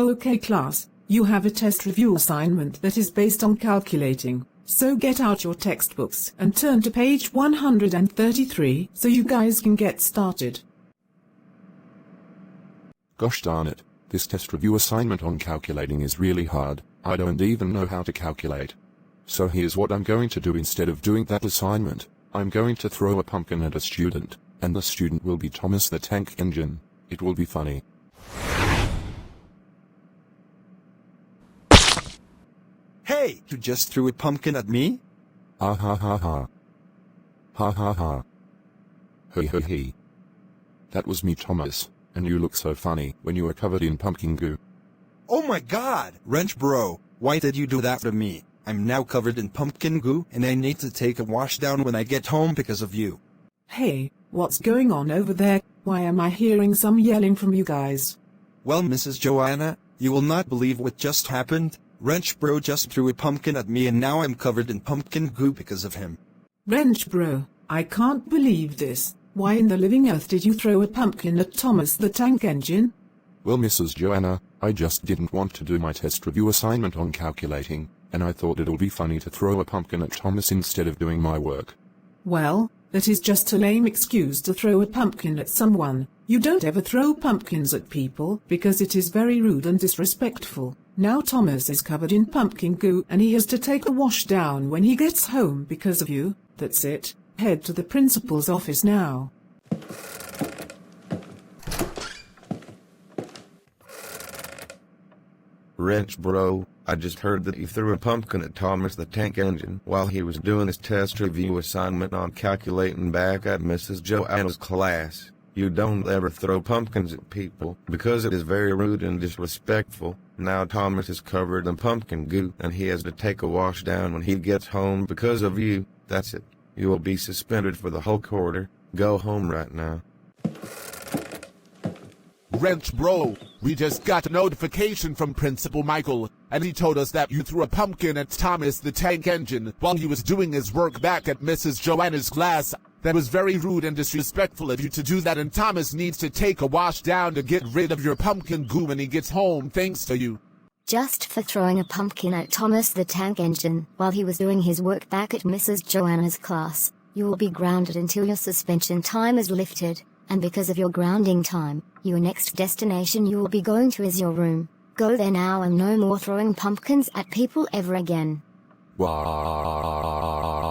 Okay class, you have a test review assignment that is based on calculating, so get out your textbooks and turn to page 133 so you guys can get started. Gosh darn it, this test review assignment on calculating is really hard. I don't even know how to calculate. So here's what I'm going to do instead of doing that assignment. I'm going to throw a pumpkin at a student, and the student will be Thomas the Tank Engine. It will be funny. Hey, you just threw a pumpkin at me? Ha ha ha ha. Ha ha ha. Hee hee hee. That was me, Thomas, and you look so funny when you are covered in pumpkin goo. Oh my god, Wrench bro, why did you do that to me? I'm now covered in pumpkin goo and I need to take a wash down when I get home because of you. Hey, what's going on over there? Why am I hearing some yelling from you guys? Well, Mrs. Joanna, you will not believe what just happened. Wrench bro just threw a pumpkin at me and now I'm covered in pumpkin goo because of him. Wrench bro, I can't believe this. Why in the living earth did you throw a pumpkin at Thomas the Tank Engine? Well, Mrs. Joanna, I just didn't want to do my test review assignment on calculating, and I thought it'll be funny to throw a pumpkin at Thomas instead of doing my work. Well, that is just a lame excuse to throw a pumpkin at someone. You don't ever throw pumpkins at people because it is very rude and disrespectful. Now Thomas is covered in pumpkin goo and he has to take a wash down when he gets home because of you. That's it. Head to the principal's office now. Wrench bro, I just heard that you threw a pumpkin at Thomas the Tank Engine while he was doing his test review assignment on calculating back at Mrs. Joanna's class. You don't ever throw pumpkins at people because it is very rude and disrespectful. Now Thomas is covered in pumpkin goo and he has to take a wash down when he gets home because of you. That's it. You will be suspended for the whole quarter. Go home right now. Wrench bro, we just got a notification from Principal Michael, and he told us that you threw a pumpkin at Thomas the Tank Engine while he was doing his work back at Mrs. Joanna's class. That was very rude and disrespectful of you to do that, and Thomas needs to take a wash down to get rid of your pumpkin goo when he gets home thanks to you. Just for throwing a pumpkin at Thomas the Tank Engine while he was doing his work back at Mrs. Joanna's class, you will be grounded until your suspension time is lifted, and because of your grounding time, your next destination you will be going to is your room. Go there now and no more throwing pumpkins at people ever again. Wow.